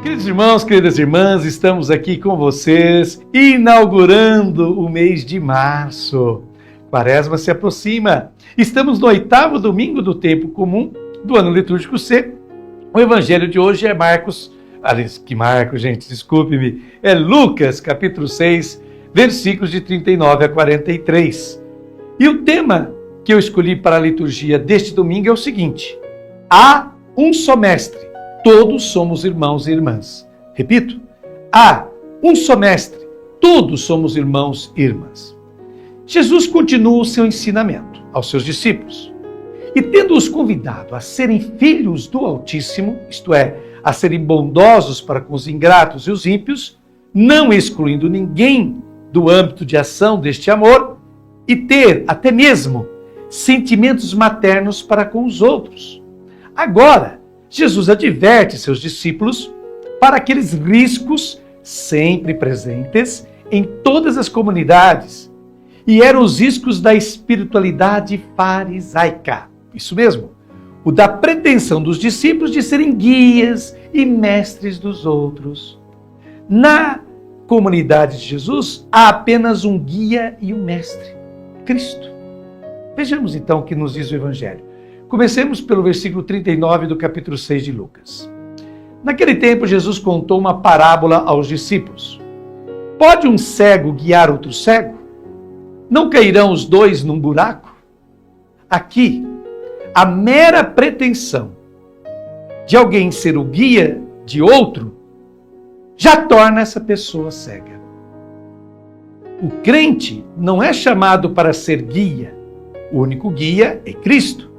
Queridos irmãos, queridas irmãs, estamos aqui com vocês, inaugurando o mês de março. Quaresma se aproxima. Estamos no 8º domingo do tempo comum do ano litúrgico C. O evangelho de hoje é é Lucas, capítulo 6, versículos de 39 a 43. E o tema que eu escolhi para a liturgia deste domingo é o seguinte: há um só mestre, todos somos irmãos e irmãs. Repito, há um só mestre, todos somos irmãos e irmãs. Jesus continua o seu ensinamento aos seus discípulos. E tendo-os convidado a serem filhos do Altíssimo, isto é, a serem bondosos para com os ingratos e os ímpios, não excluindo ninguém do âmbito de ação deste amor, e ter até mesmo sentimentos maternos para com os outros. Agora, Jesus adverte seus discípulos para aqueles riscos sempre presentes em todas as comunidades, e eram os riscos da espiritualidade farisaica. Isso mesmo, o da pretensão dos discípulos de serem guias e mestres dos outros. Na comunidade de Jesus, há apenas um guia e um mestre, Cristo. Vejamos então o que nos diz o Evangelho. Comecemos pelo versículo 39 do capítulo 6 de Lucas. Naquele tempo, Jesus contou uma parábola aos discípulos. Pode um cego guiar outro cego? Não cairão os dois num buraco? Aqui, a mera pretensão de alguém ser o guia de outro já torna essa pessoa cega. O crente não é chamado para ser guia. O único guia é Cristo.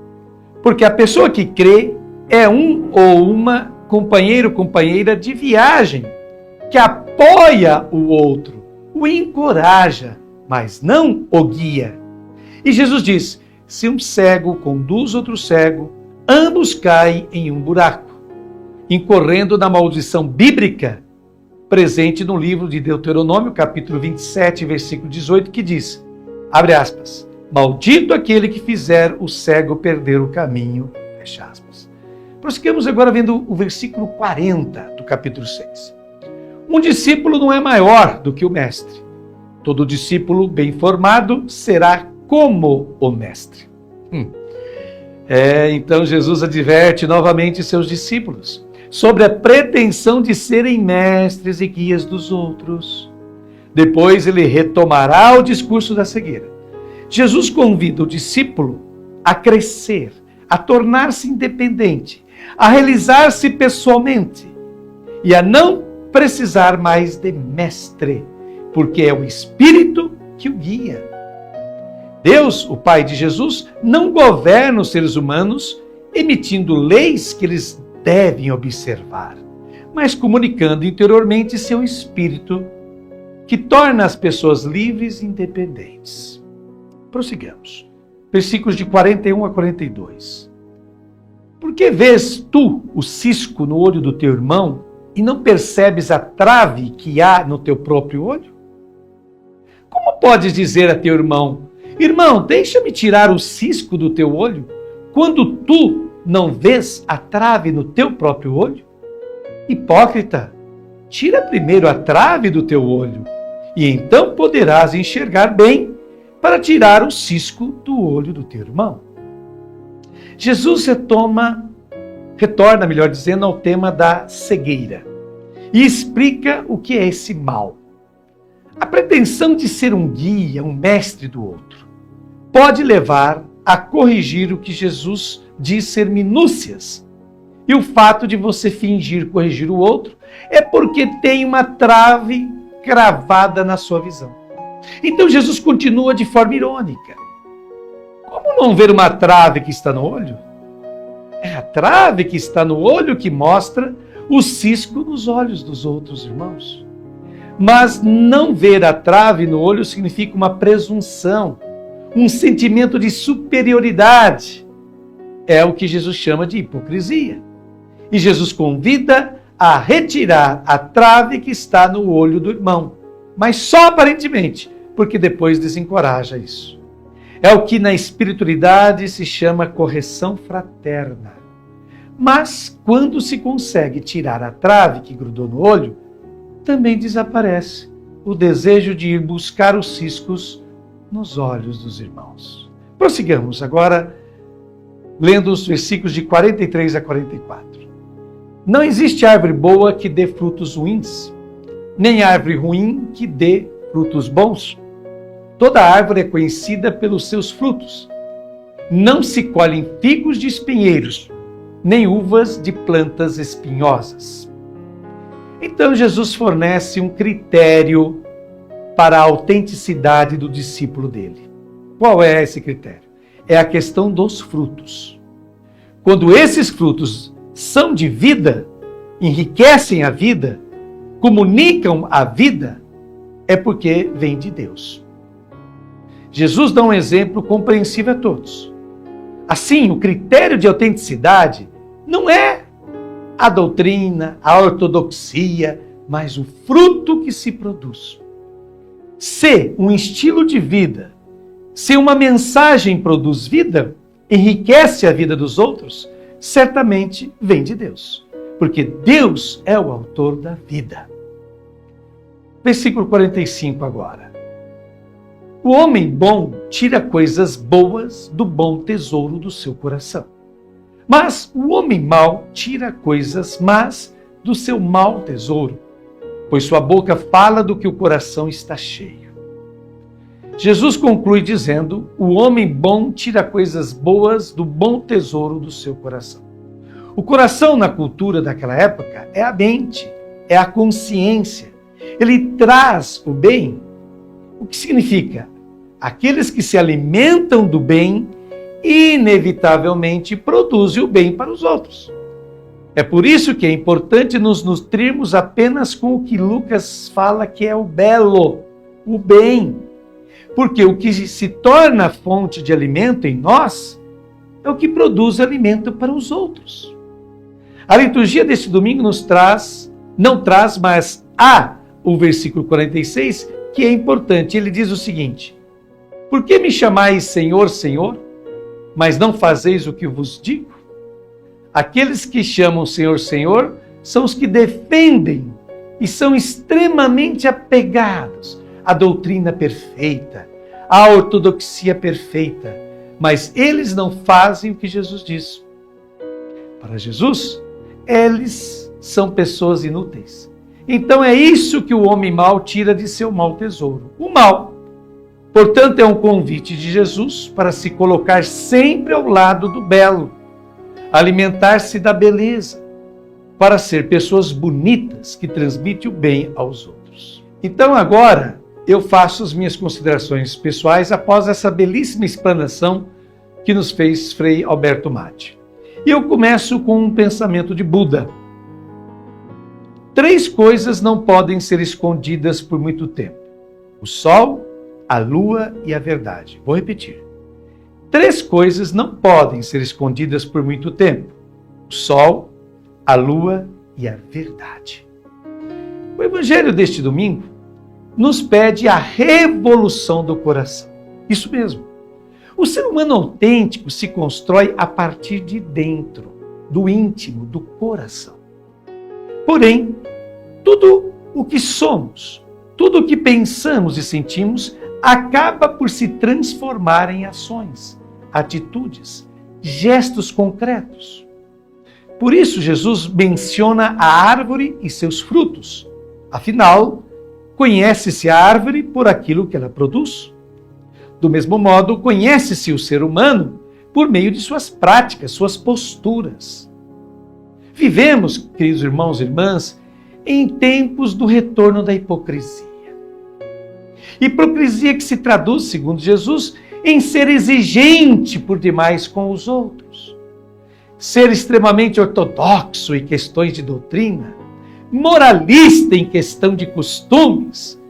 Porque a pessoa que crê é um ou uma companheiro ou companheira de viagem, que apoia o outro, o encoraja, mas não o guia. E Jesus diz: se um cego conduz outro cego, ambos caem em um buraco, incorrendo na maldição bíblica presente no livro de Deuteronômio, capítulo 27, versículo 18, que diz, abre aspas, maldito aquele que fizer o cego perder o caminho, fecha aspas. Prosseguimos agora vendo o versículo 40 do capítulo 6. Um discípulo não é maior do que o mestre. Todo discípulo bem formado será como o mestre. Então Jesus adverte novamente seus discípulos sobre a pretensão de serem mestres e guias dos outros. Depois ele retomará o discurso da cegueira. Jesus convida o discípulo a crescer, a tornar-se independente, a realizar-se pessoalmente e a não precisar mais de mestre, porque é o Espírito que o guia. Deus, o Pai de Jesus, não governa os seres humanos emitindo leis que eles devem observar, mas comunicando interiormente seu Espírito, que torna as pessoas livres e independentes. Prossigamos. Versículos de 41 a 42. Por que vês tu o cisco no olho do teu irmão e não percebes a trave que há no teu próprio olho? Como podes dizer a teu irmão, irmão, deixa-me tirar o cisco do teu olho, quando tu não vês a trave no teu próprio olho? Hipócrita, tira primeiro a trave do teu olho, e então poderás enxergar bem para tirar o cisco do olho do teu irmão. Jesus retorna, melhor dizendo, ao tema da cegueira e explica o que é esse mal. A pretensão de ser um guia, um mestre do outro, pode levar a corrigir o que Jesus diz ser minúcias. E o fato de você fingir corrigir o outro é porque tem uma trave cravada na sua visão. Então Jesus continua de forma irônica. Como não ver uma trave que está no olho? É a trave que está no olho que mostra o cisco nos olhos dos outros irmãos. Mas não ver a trave no olho significa uma presunção, um sentimento de superioridade. É o que Jesus chama de hipocrisia. E Jesus convida a retirar a trave que está no olho do irmão, mas só aparentemente, porque depois desencoraja isso. É o que na espiritualidade se chama correção fraterna. Mas, quando se consegue tirar a trave que grudou no olho, também desaparece o desejo de ir buscar os ciscos nos olhos dos irmãos. Prossigamos agora, lendo os versículos de 43 a 44. Não existe árvore boa que dê frutos ruins, nem árvore ruim que dê frutos bons. Toda árvore é conhecida pelos seus frutos. Não se colhem figos de espinheiros, nem uvas de plantas espinhosas. Então Jesus fornece um critério para a autenticidade do discípulo dele. Qual é esse critério? É a questão dos frutos. Quando esses frutos são de vida, enriquecem a vida, comunicam a vida, é porque vem de Deus. Jesus dá um exemplo compreensível a todos. Assim, o critério de autenticidade não é a doutrina, a ortodoxia, mas o fruto que se produz. Se um estilo de vida, se uma mensagem produz vida, enriquece a vida dos outros, certamente vem de Deus, porque Deus é o autor da vida. Versículo 45 agora. O homem bom tira coisas boas do bom tesouro do seu coração. Mas o homem mau tira coisas más do seu mau tesouro, pois sua boca fala do que o coração está cheio. Jesus conclui dizendo: o homem bom tira coisas boas do bom tesouro do seu coração. O coração, na cultura daquela época, é a mente, é a consciência. Ele traz o bem. O que significa? Aqueles que se alimentam do bem, inevitavelmente produzem o bem para os outros. É por isso que é importante nos nutrirmos apenas com o que Lucas fala que é o belo, o bem. Porque o que se torna fonte de alimento em nós é o que produz alimento para os outros. A liturgia deste domingo mas há o versículo 46 que é importante. Ele diz o seguinte: por que me chamais Senhor, Senhor, mas não fazeis o que vos digo? Aqueles que chamam Senhor, Senhor, são os que defendem e são extremamente apegados à doutrina perfeita, à ortodoxia perfeita, mas eles não fazem o que Jesus diz. Para Jesus, eles são pessoas inúteis. Então é isso que o homem mau tira de seu mau tesouro, o mal. Portanto, é um convite de Jesus para se colocar sempre ao lado do belo, alimentar-se da beleza, para ser pessoas bonitas que transmitem o bem aos outros. Então agora eu faço as minhas considerações pessoais após essa belíssima explanação que nos fez Frei Alberto Matti. E eu começo com um pensamento de Buda. 3 coisas não podem ser escondidas por muito tempo: o sol, a lua e a verdade. Vou repetir. 3 coisas não podem ser escondidas por muito tempo: o sol, a lua e a verdade. O evangelho deste domingo nos pede a revolução do coração. Isso mesmo. O ser humano autêntico se constrói a partir de dentro, do íntimo, do coração. Porém, tudo o que somos, tudo o que pensamos e sentimos acaba por se transformar em ações, atitudes, gestos concretos. Por isso, Jesus menciona a árvore e seus frutos. Afinal, conhece-se a árvore por aquilo que ela produz. Do mesmo modo, conhece-se o ser humano por meio de suas práticas, suas posturas. Vivemos, queridos irmãos e irmãs, em tempos do retorno da hipocrisia. Hipocrisia que se traduz, segundo Jesus, em ser exigente por demais com os outros, ser extremamente ortodoxo em questões de doutrina, moralista em questão de costumes,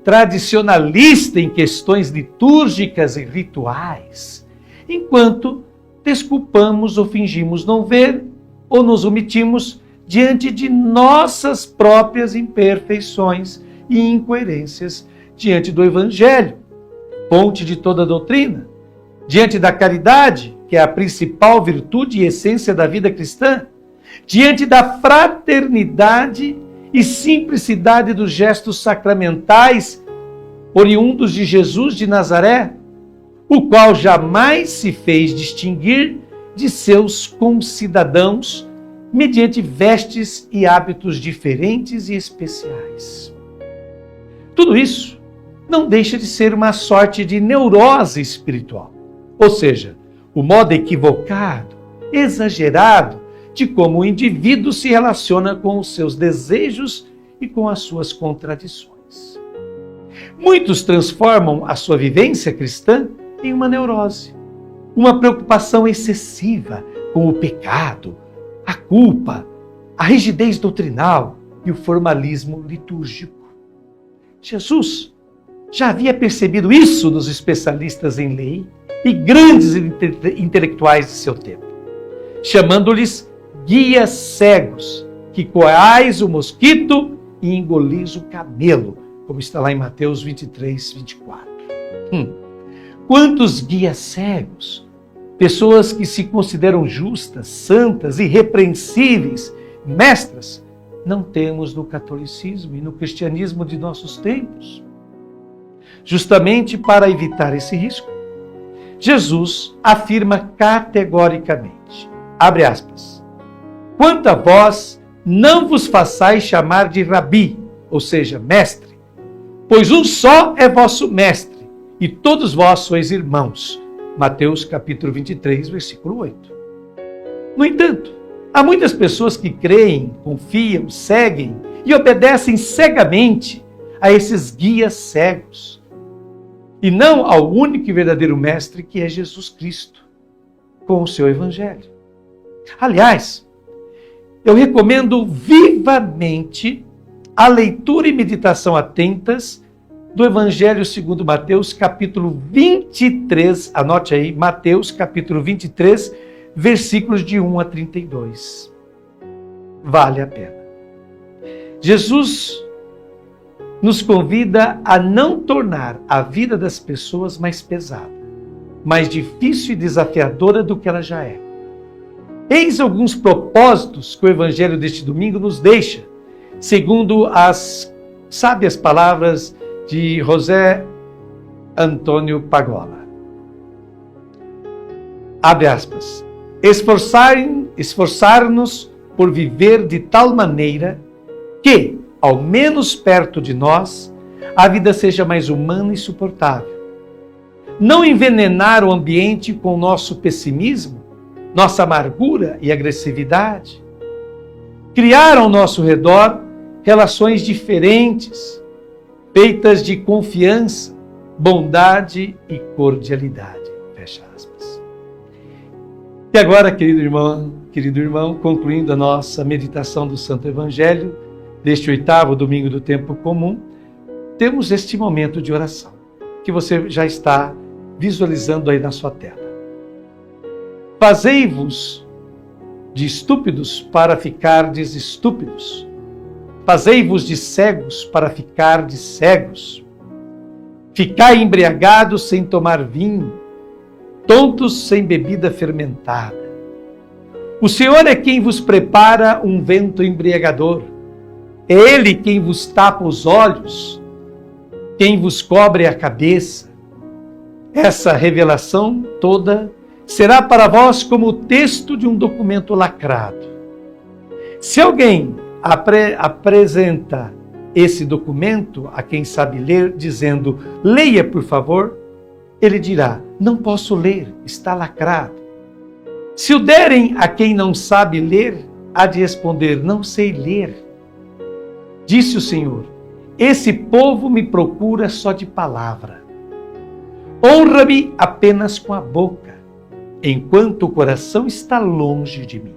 tradicionalista em questões litúrgicas e rituais, enquanto desculpamos ou fingimos não ver ou nos omitimos diante de nossas próprias imperfeições e incoerências diante do Evangelho, fonte de toda doutrina, diante da caridade, que é a principal virtude e essência da vida cristã, diante da fraternidade e simplicidade dos gestos sacramentais oriundos de Jesus de Nazaré, o qual jamais se fez distinguir de seus concidadãos mediante vestes e hábitos diferentes e especiais. Tudo isso não deixa de ser uma sorte de neurose espiritual, ou seja, o modo equivocado, exagerado de como o indivíduo se relaciona com os seus desejos e com as suas contradições. Muitos transformam a sua vivência cristã em uma neurose, uma preocupação excessiva com o pecado, a culpa, a rigidez doutrinal e o formalismo litúrgico. Jesus já havia percebido isso dos especialistas em lei e grandes intelectuais de seu tempo, chamando-lhes guias cegos, que coais o mosquito e engolis o camelo, como está lá em Mateus 23, 24. Quantos guias cegos, pessoas que se consideram justas, santas, irrepreensíveis, mestras, não temos no catolicismo e no cristianismo de nossos tempos. Justamente para evitar esse risco, Jesus afirma categoricamente, abre aspas, quanto a vós, não vos façais chamar de rabi, ou seja, mestre, pois um só é vosso mestre, e todos vós sois irmãos. Mateus capítulo 23, versículo 8. No entanto, há muitas pessoas que creem, confiam, seguem e obedecem cegamente a esses guias cegos, e não ao único e verdadeiro mestre que é Jesus Cristo, com o seu evangelho. Aliás, eu recomendo vivamente a leitura e meditação atentas do Evangelho segundo Mateus, capítulo 23, anote aí, Mateus, capítulo 23, versículos de 1 a 32. Vale a pena. Jesus nos convida a não tornar a vida das pessoas mais pesada, mais difícil e desafiadora do que ela já é. Eis alguns propósitos que o Evangelho deste domingo nos deixa, segundo as sábias palavras de José Antônio Pagola. Abre aspas. Esforçar-nos por viver de tal maneira que, ao menos perto de nós, a vida seja mais humana e suportável. Não envenenar o ambiente com nosso pessimismo, nossa amargura e agressividade. Criar ao nosso redor relações diferentes, feitas de confiança, bondade e cordialidade. Fecha aspas. E agora, querido irmão, concluindo a nossa meditação do Santo Evangelho, deste 8º domingo do tempo comum, temos este momento de oração, que você já está visualizando aí na sua tela. Fazei-vos de estúpidos para ficardes estúpidos. Fazei-vos de cegos para ficardes cegos. Ficai embriagados sem tomar vinho, tontos sem bebida fermentada. O Senhor é quem vos prepara um vento embriagador. É Ele quem vos tapa os olhos, quem vos cobre a cabeça. Essa revelação toda será para vós como o texto de um documento lacrado. Se alguém apresenta esse documento a quem sabe ler, dizendo, leia por favor, ele dirá, não posso ler, está lacrado. Se o derem a quem não sabe ler, há de responder, não sei ler. Disse o Senhor, esse povo me procura só de palavra. Honra-me apenas com a boca, enquanto o coração está longe de mim.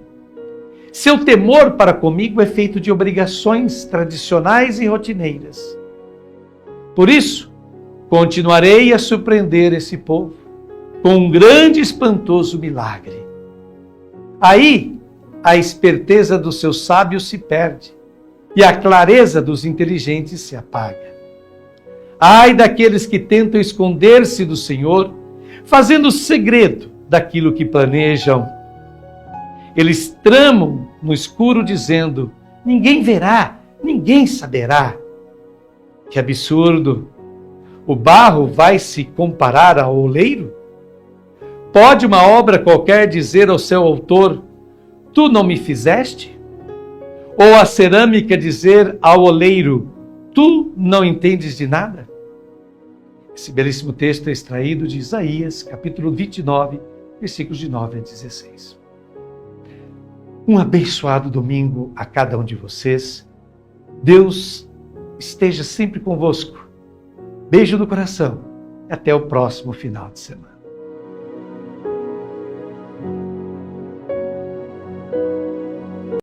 Seu temor para comigo é feito de obrigações tradicionais e rotineiras. Por isso, continuarei a surpreender esse povo com um grande e espantoso milagre. Aí, a esperteza dos seus sábios se perde e a clareza dos inteligentes se apaga. Ai daqueles que tentam esconder-se do Senhor, fazendo segredo daquilo que planejam. Eles tramam no escuro dizendo: ninguém verá, ninguém saberá. Que absurdo! O barro vai se comparar ao oleiro? Pode uma obra qualquer dizer ao seu autor: tu não me fizeste? Ou a cerâmica dizer ao oleiro: tu não entendes de nada? Esse belíssimo texto é extraído de Isaías, capítulo 29, versículos de 9 a 16. Um abençoado domingo a cada um de vocês. Deus esteja sempre convosco. Beijo no coração e até o próximo final de semana.